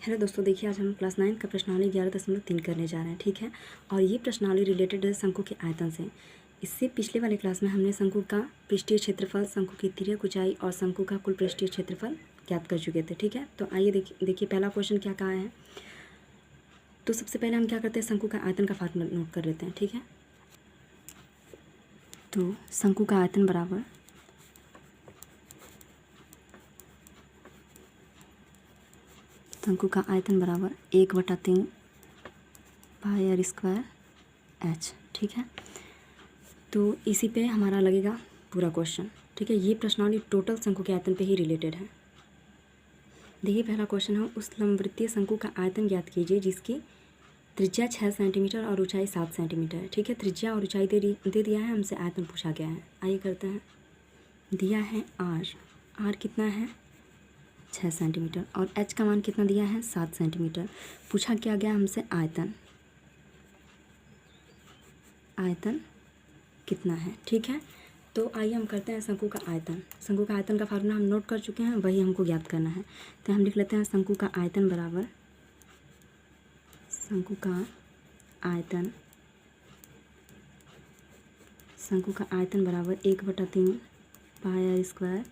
Hello दोस्तों, देखिए आज हम क्लास 9 का प्रश्नावली 11.3 करने जा रहे हैं। ठीक है, और ये प्रश्नावली रिलेटेड है शंकु के आयतन से। इससे पिछले वाले क्लास में हमने शंकु का पृष्ठीय क्षेत्रफल, शंकु की तिर्यक ऊंचाई और शंकु का कुल पृष्ठीय क्षेत्रफल ज्ञात कर चुके थे। ठीक है, तो आइए देखिए पहला क्वेश्चन क्या कहा है। तो सबसे पहले हम क्या करते हैं, शंकु का आयतन का फार्मूला नोट कर लेते हैं। ठीक है, तो शंकु का आयतन बराबर शंकु का आयतन बराबर 1/3 पाई आर स्क्वायर एच। ठीक है, तो इसी पे हमारा लगेगा पूरा क्वेश्चन। ठीक है, ये प्रश्नावली टोटल शंकु के आयतन पे ही रिलेटेड है। देखिए पहला क्वेश्चन है, उस लंबवृत्तीय शंकु का आयतन ज्ञात कीजिए जिसकी त्रिज्या 6 सेंटीमीटर और ऊंचाई 7 सेंटीमीटर है। ठीक है, त्रिज्या और ऊंचाई दे दिया है, हमसे आयतन पूछा गया है। आइए करते हैं। दिया है आर कितना है 6 सेंटीमीटर और एच का मान कितना दिया है 7 सेंटीमीटर। पूछा क्या गया हमसे आयतन कितना है। ठीक है, तो आइए हम करते हैं शंकु का आयतन। शंकु का आयतन का फार्मूला हम नोट कर चुके हैं, वही हमको ज्ञात करना है। तो हम लिख लेते हैं शंकु का आयतन बराबर शंकु का आयतन बराबर 1/3 पाई आर स्क्वायर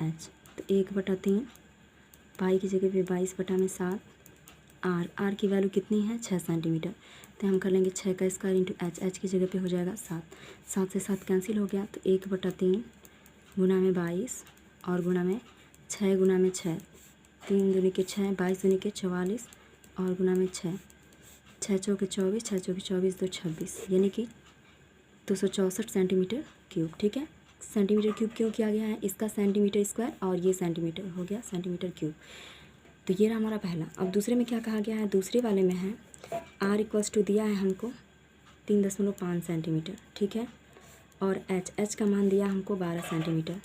एच। तो 1/3 पाई की जगह पे 22/7 आर की वैल्यू कितनी है 6 सेंटीमीटर। तो हम कर लेंगे 6 का स्क्वायर इंटू एच की जगह पे हो जाएगा 7 से 7 कैंसिल हो गया। तो 1/3 गुना में 22 और गुना में 6 गुना में 6, 3 दूनी के 6, 22 दूनी के 44 और गुना में 6, 6 चौके 24, 6 चौके 24, 2 26, यानी कि 264 सेंटीमीटर क्यूब। ठीक है, सेंटीमीटर क्यूब क्यों किया गया है, इसका सेंटीमीटर स्क्वायर और ये सेंटीमीटर हो गया सेंटीमीटर क्यूब। तो ये रहा हमारा पहला। अब दूसरे में क्या कहा गया है, दूसरे वाले में है आर इक्वल्स टू दिया है हमको 3.5 सेंटीमीटर। ठीक है, और एच का मान दिया हमको 12 सेंटीमीटर।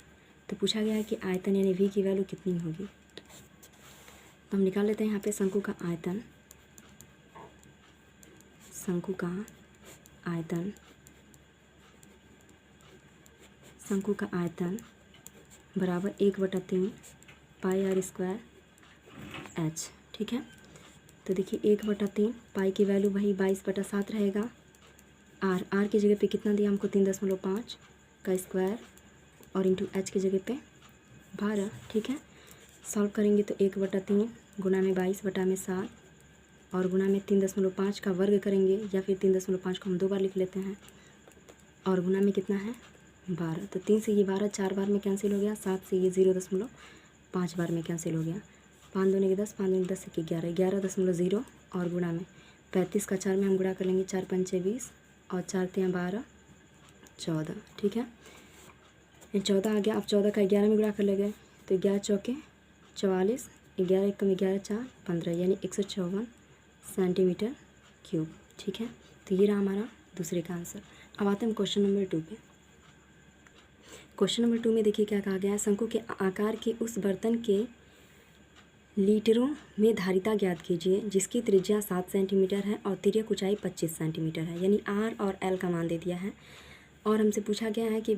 तो पूछा गया है कि आयतन यानी वी की वैल्यू कितनी होगी। तो हम निकाल लेते हैं यहाँ पे शंकु का आयतन बराबर 1/3 पाई आर स्क्वायर एच। ठीक है, तो देखिए 1/3 पाई की वैल्यू वही 22/7 रहेगा। आर की जगह पे कितना दिया हमको 3.5 का स्क्वायर और इंटू एच की जगह पे 12। ठीक है, सॉल्व करेंगे तो 1/3 गुना में 22/7 और गुना में 3.5 का वर्ग करेंगे, या फिर 3.5 को हम 2 बार लिख लेते हैं और गुना में कितना है 12। तो 3 से ये 12 4 बार में कैंसिल हो गया, 7 से ये 0.5 बार में कैंसिल हो गया। 5 दूनी के 10, 5 दूनी 10 से 11, 11.0 और गुना में 35 का 4 में हम गुणा कर लेंगे, 4 पंचे 20 और 4 तियाँ 12 14। ठीक है, ये 14 आ गया। अब 14 का 11 में गुणा कर ले गए तो 11 चौके 44, 11 एकम 11 4 15, यानी 154 सेंटीमीटर क्यूब। ठीक है, तो ये रहा हमारा दूसरे का आंसर। अब आते हैं क्वेश्चन नंबर 2 पे। क्वेश्चन नंबर 2 में देखिए क्या कहा गया है, शंकु के आकार के उस बर्तन के लीटरों में धारिता ज्ञात कीजिए जिसकी त्रिज्या 7 सेंटीमीटर है और तिर्यक ऊंचाई 25 सेंटीमीटर है। यानी आर और एल का मान दे दिया है और हमसे पूछा गया है कि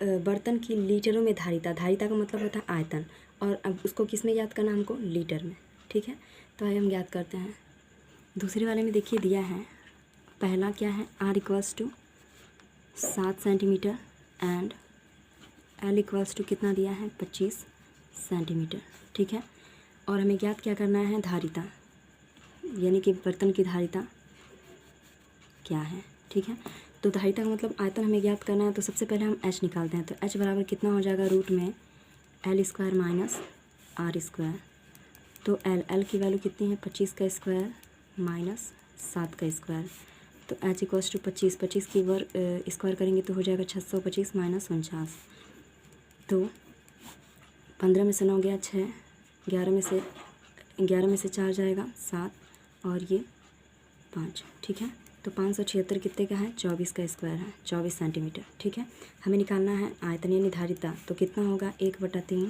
बर्तन की लीटरों में धारिता का मतलब होता है आयतन, और अब उसको किस में ज्ञात करना, हमको लीटर में। ठीक है, तो आइए हम ज्ञात करते हैं। दूसरे वाले में देखिए दिया है, पहला क्या है, R equals to 7 centimetre and L equals to कितना दिया है 25 सेंटीमीटर। ठीक है, और हमें ज्ञात क्या करना है, धारिता, यानी कि बर्तन की धारिता क्या है। ठीक है, तो धारिता का मतलब आयतन हमें ज्ञात करना है। तो सबसे पहले हम एच निकालते हैं। तो एच बराबर कितना हो जाएगा, रूट में L square minus R square. तो एल की वैल्यू कितनी है 25 का स्क्वायर माइनस 7 का स्क्वायर। तो एच इक्वल्स टू 25 की स्क्वायर करेंगे तो हो जाएगा 625 माइनस 49। तो 15 में से 9 गया 6, 11 में से 4 जाएगा 7 और ये 5। ठीक है, तो 576 कितने का है 24 का स्क्वायर है, 24 सेंटीमीटर। ठीक है, हमें निकालना है आयतन यानी धारिता। तो कितना होगा 1/3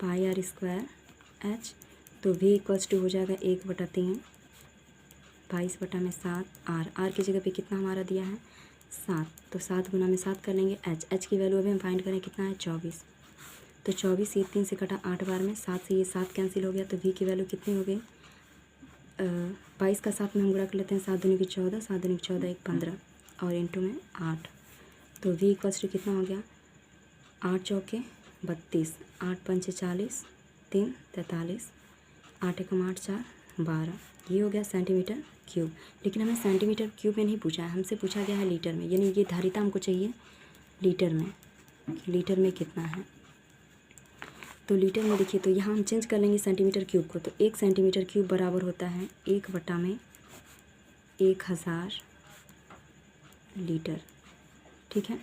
पाई आर स्क्वायर एच। तो वी इक्वल्स टू हो जाएगा 1/3 22/7 आर की जगह पे कितना हमारा दिया है 7। तो 7 गुना में 7 कर लेंगे। एच की वैल्यू अभी हम फाइंड करें कितना है 24। तो 24 ये 3 से कटा 8 बार में, 7 से ये 7 कैंसिल हो गया। तो वी की वैल्यू कितनी हो गई 22 का 7 में हम गुणा कर लेते हैं, 7 दूनी की 14, 7 दूनी की 14 1 15 और इंटू में 8। तो v इक्वल्स टू कितना हो गया, 8 चौके 32, 8 पंचे 40, 3 43, 8 एकम 8 4 12, ये हो गया सेंटीमीटर क्यूब। लेकिन हमें सेंटीमीटर क्यूब में नहीं पूछा है, हमसे पूछा गया है लीटर में, यानी ये धारिता हमको चाहिए लीटर में, लीटर में कितना है। तो लीटर में देखिए, तो यहाँ हम चेंज कर लेंगे सेंटीमीटर क्यूब को। तो 1 सेंटीमीटर क्यूब बराबर होता है 1/1000 लीटर, ठीक है।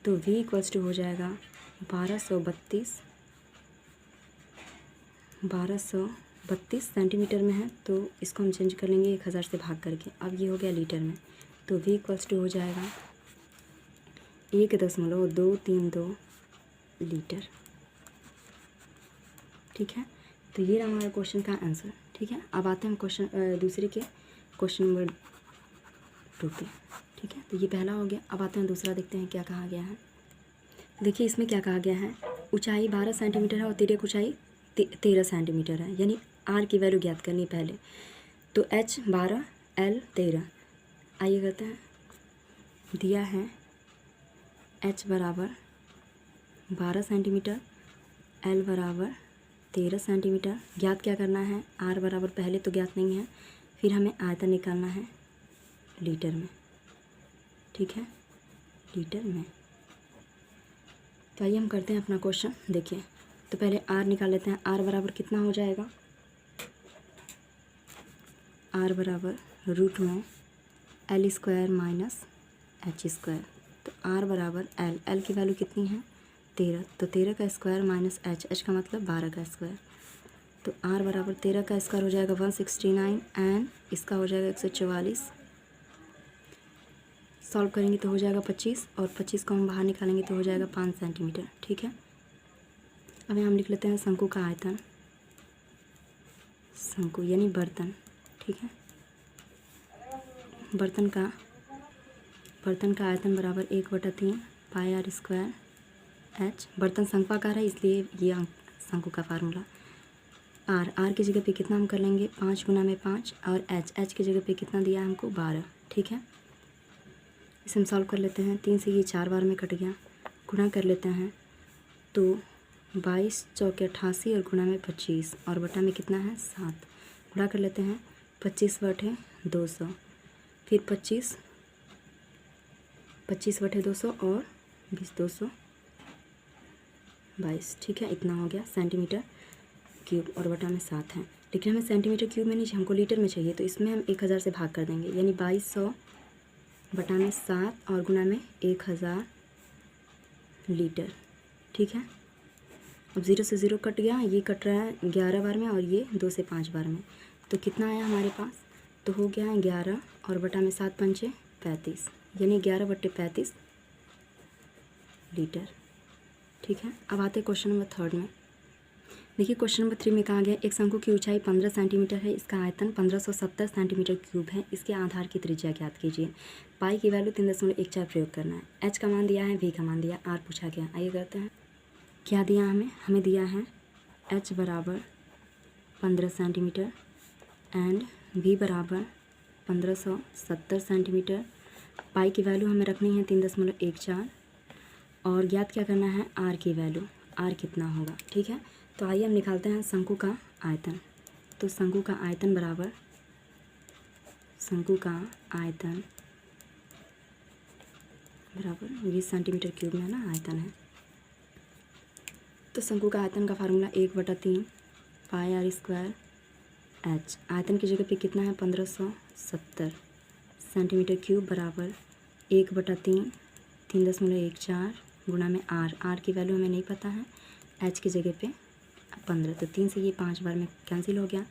तो v इक्वल्स टू हो जाएगा 1232 सेंटीमीटर में है, तो इसको हम चेंज कर लेंगे 1000 से भाग करके। अब ये हो गया लीटर में, तो v इक्वल्स टू हो जाएगा 1.232 लीटर, ठीक है। तो ये रहा हमारा क्वेश्चन का आंसर, ठीक है। अब आते हैं क्वेश्चन दूसरे के क्वेश्चन नंबर 2 पे, ठीक है। तो ये पहला हो गया। अब आते हैं दूसरा, देखते हैं क्या कहा गया है। देखिए इसमें क्या कहा गया है, ऊंचाई 12 सेंटीमीटर है और तिर्यक ऊंचाई 13 सेंटीमीटर है, यानी r की वैल्यू ज्ञात करनी है पहले। तो h 12 l 13, आइए करते हैं। दिया है h बराबर 12 सेंटीमीटर, l बराबर 13 सेंटीमीटर। ज्ञात क्या करना है, r बराबर पहले तो ज्ञात नहीं है, फिर हमें आयतन निकालना है लीटर में, ठीक है, लीटर में। तो आइए हम करते हैं अपना क्वेश्चन। देखिए तो पहले r निकाल लेते हैं। r बराबर कितना हो जाएगा, r बराबर रूट में l square minus h square. तो r बराबर l की वैल्यू कितनी है 13, तो 13 का स्क्वायर माइनस h का मतलब 12 का स्क्वायर। तो r बराबर 13 का स्क्वायर हो जाएगा 169 एंड इसका हो जाएगा 144। सॉल्व करेंगे तो हो जाएगा 25 और 25 को हम बाहर निकालेंगे तो हो जाएगा 5 सेंटीमीटर, ठीक है। अब हम लिख लेते हैं शंकु का आयतन, शंकु यानी बर्तन, ठीक है। बर्तन का आयतन बराबर 1/3 पाई r स्क्वायर h। बर्तन शंक्वाकार है इसलिए ये शंकु का फार्मूला। r की जगह पे कितना हम कर लेंगे 5 गुना में 5 और h की जगह पे कितना दिया है हमको 12, ठीक है। इसे हम सॉल्व कर लेते हैं। 3 से ये 4 बार में कट गया, गुणा कर लेते हैं तो 22 चौके 88 और गुणा में 25 और बटा में कितना है 7। गुणा कर लेते हैं 25 बटे 200, फिर 25 बटे 200 और 20 222, ठीक है। इतना हो गया सेंटीमीटर क्यूब और बटा में 7 है। लेकिन हमें सेंटीमीटर क्यूब में नहीं, हमको लीटर में चाहिए, तो इसमें हम 1000 से भाग कर देंगे, यानी 2200 बटा में 7 और गुना में 1000 लीटर, ठीक है। अब 0 से 0 कट गया, ये कट रहा है 11 बार में और ये 2 से 5 बार में, तो कितना आया हमारे पास, तो हो गया है 11 और बटा में 7 पंचे 35, यानी 11/35 लीटर, ठीक है। अब आते हैं क्वेश्चन नंबर 3 में। देखिए क्वेश्चन नंबर 3 में कहा गया एक शंकु की ऊंचाई 15 सेंटीमीटर है, इसका आयतन 1570 सेंटीमीटर क्यूब है, इसके आधार की त्रिज्या ज्ञात कीजिए। पाई की वैल्यू 3.14 प्रयोग करना है। h का मान दिया है, v का मान दिया, r पूछा गया। आइए करते हैं क्या दिया हमें दिया है h बराबर 15 सेंटीमीटर एंड v बराबर 1570 सेंटीमीटर। पाई की वैल्यू हमें रखनी है 3.14 और ज्ञात क्या करना है r की वैल्यू, r कितना होगा, ठीक है। तो आइए हम निकालते हैं शंकु का आयतन। तो शंकु का आयतन बराबर बराबर 20 सेंटीमीटर क्यूब में है ना आयतन है। तो शंकु का आयतन का फार्मूला 1/3 पाई r स्क्वायर h। आयतन की जगह पे कितना है 1570 सेंटीमीटर क्यूब बराबर 1/3 3.14 गुणा में r की वैल्यू हमें नहीं पता है, h की जगह पे 15, तो 3 से ये 5 बार में कैंसिल हो गया,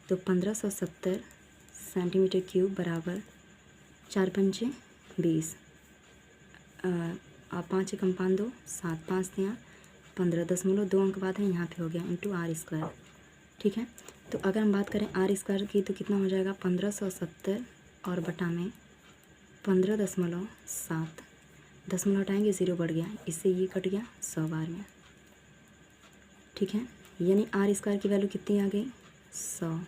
तो 1570 सेंटीमीटर क्यूब बराबर 4 पंचे 20, 5 एकम 5 2 7 5 यहाँ 15.2 अंक बाद है यहाँ पे हो गया इंटू r स्क्वायर, ठीक है। तो अगर हम बात करें r स्क्वायर की तो कितना हो जाएगा 1570 और बटा में 15.7, दशमलव हटाएंगे 0 बढ़ गया, इससे ये कट गया 100 बार में, ठीक है। यानी r स्क्वायर की वैल्यू कितनी आ गई 100,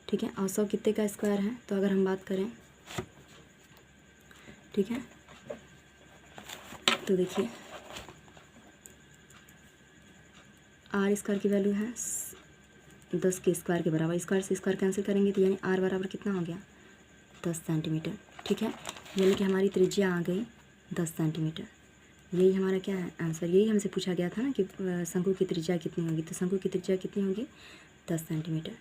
ठीक है। और 100 कितने का स्क्वायर है, तो अगर हम बात करें, ठीक है, तो देखिए आर स्क्वायर की वैल्यू है 10 के स्क्वायर के बराबर। स्क्वायर से स्क्वायर कैंसिल करेंगे तो यानी आर बराबर कितना हो गया, 10 सेंटीमीटर। ठीक है, यानी कि हमारी त्रिज्या आ गई 10 सेंटीमीटर। यही हमारा क्या है आंसर। यही हमसे पूछा गया था ना कि शंकु की त्रिज्या कितनी होगी, तो शंकु की त्रिज्या कितनी होगी, 10 सेंटीमीटर।